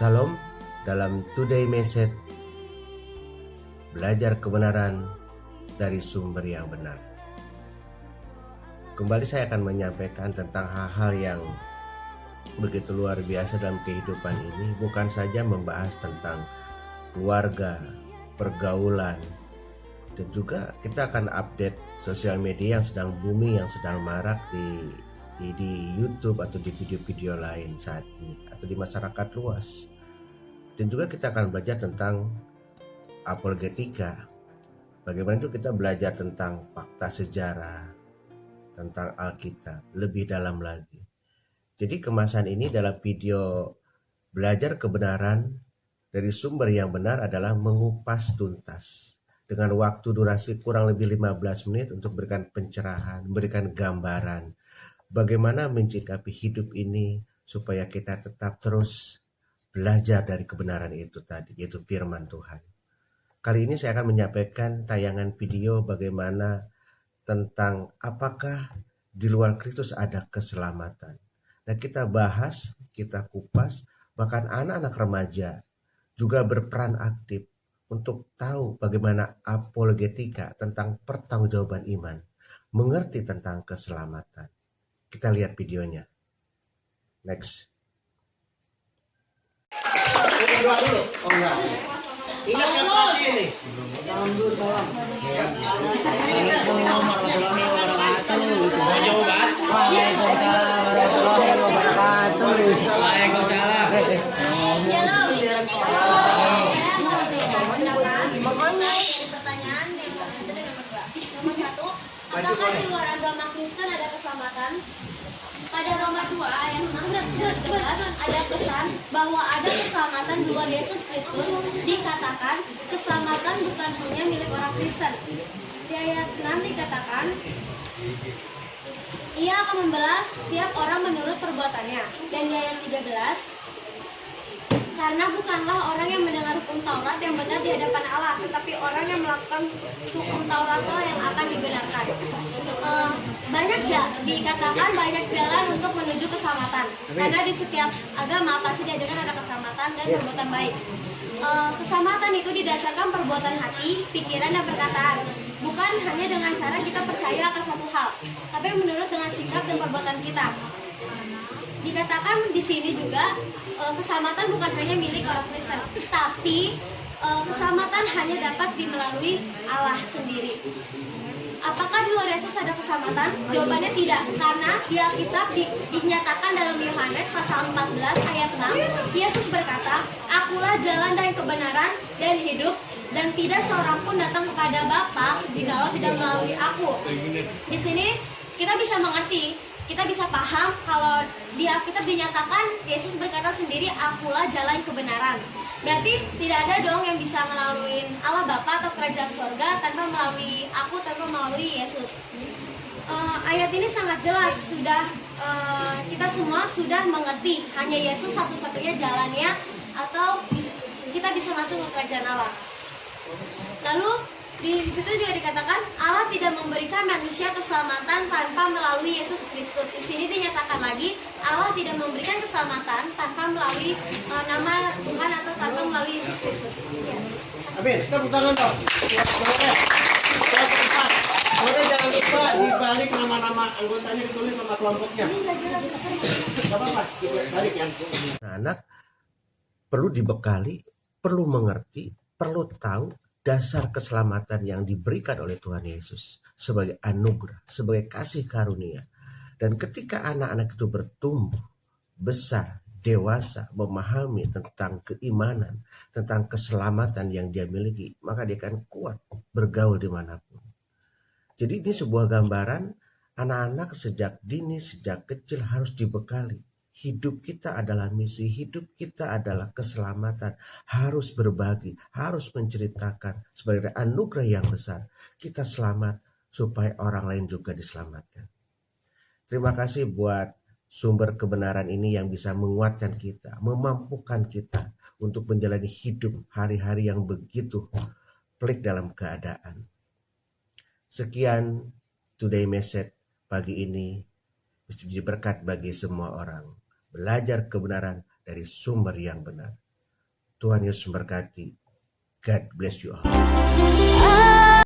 Salam dalam Today Message, belajar kebenaran dari sumber yang benar. Kembali saya akan menyampaikan tentang hal-hal yang begitu luar biasa dalam kehidupan ini. Bukan saja membahas tentang keluarga, pergaulan, dan juga kita akan update sosial media yang sedang booming, yang sedang marak di YouTube atau di video-video lain saat ini atau di masyarakat luas. Dan juga kita akan belajar tentang apologetika. Bagaimana juga kita belajar tentang fakta sejarah, tentang Alkitab lebih dalam lagi. Jadi kemasan ini dalam video belajar kebenaran dari sumber yang benar adalah mengupas tuntas dengan waktu durasi kurang lebih 15 menit untuk memberikan pencerahan, memberikan gambaran bagaimana mencikapi hidup ini supaya kita tetap terus belajar dari kebenaran itu tadi, yaitu firman Tuhan. Kali ini saya akan menyampaikan tayangan video bagaimana tentang apakah di luar Kristus ada keselamatan. Nah, kita bahas, kita kupas, bahkan anak-anak remaja juga berperan aktif untuk tahu bagaimana apologetika tentang pertanggungjawaban iman, mengerti tentang keselamatan. Kita lihat videonya. Next. Doa dulu. Oh enggak. Ingat yang tadi ini. Salam dulu, salam. Assalamualaikum warahmatullahi wabarakatuh. Waalaikumsalam warahmatullahi wabarakatuh. Waalaikumsalam. Pertanyaan yang satu dan nomor 2. Nomor 1, apakah di luar agama Kristen ada keselamatan? Pada Roma 2 ayat 6 dan 11 ada pesan bahwa ada keselamatan di luar Yesus Kristus. Dikatakan keselamatan bukan hanya milik orang Kristen. Di ayat 6 dikatakan Ia akan membalas setiap orang menurut perbuatannya. Dan di ayat 13, karena bukanlah orang yang mendengar hukum Taurat yang benar di hadapan Allah, tetapi orang yang melakukan hukum Tauratlah yang akan dibenarkan. Dikatakan banyak jalan untuk menuju keselamatan. Karena di setiap agama pasti diajarkan ada keselamatan dan perbuatan baik. Keselamatan itu didasarkan perbuatan hati, pikiran, dan perkataan. Bukan hanya dengan cara kita percaya akan satu hal, tapi menurut dengan sikap dan perbuatan kita. Dikatakan di sini juga keselamatan bukan hanya milik orang Kristen, tapi keselamatan hanya dapat melalui Allah sendiri. Apakah di luar Yesus ada keselamatan? Jawabannya tidak, karena di Alkitab dinyatakan dalam Yohanes pasal 14 ayat 6, Yesus berkata, "Akulah jalan dan kebenaran dan hidup, dan tidak seorang pun datang kepada Bapa jikalau tidak melalui Aku." Di sini kita bisa mengerti, kita bisa paham kalau di Alkitab dinyatakan Yesus berkata sendiri, "Akulah jalan kebenaran." Berarti tidak ada dong yang bisa melalui Allah Bapa atau kerajaan surga tanpa melalui Aku, tanpa melalui Yesus. Ayat ini sangat jelas, kita semua sudah mengerti hanya Yesus satu-satunya jalannya, atau kita bisa masuk ke kerajaan Allah. Lalu di situ juga dikatakan Allah tidak memberikan manusia keselamatan tanpa melalui Yesus Kristus. Di sini dinyatakan lagi Allah tidak memberikan keselamatan tanpa melalui nama Tuhan atau tanpa melalui Yesus Kristus. Ya. Amin. Tepuk tangan dong. Boleh jangan lupa dibalik nama-nama anggotanya ditulis sama kelompoknya. Gak apa-apa, balik ya. Nah, anak perlu dibekali, perlu mengerti, perlu tahu dasar keselamatan yang diberikan oleh Tuhan Yesus sebagai anugerah, sebagai kasih karunia. Dan ketika anak-anak itu bertumbuh, besar, dewasa, memahami tentang keimanan, tentang keselamatan yang dia miliki, maka dia akan kuat bergaul dimanapun. Jadi ini sebuah gambaran anak-anak sejak dini, sejak kecil harus dibekali. Hidup kita adalah misi, hidup kita adalah keselamatan. Harus berbagi, harus menceritakan sebagai anugerah yang besar. Kita selamat supaya orang lain juga diselamatkan. Terima kasih buat sumber kebenaran ini yang bisa menguatkan kita, memampukan kita untuk menjalani hidup hari-hari yang begitu pelik dalam keadaan. Sekian Today Message pagi ini, menjadi berkat bagi semua orang. Belajar kebenaran dari sumber yang benar. Tuhan Yesus memberkati. God bless you all.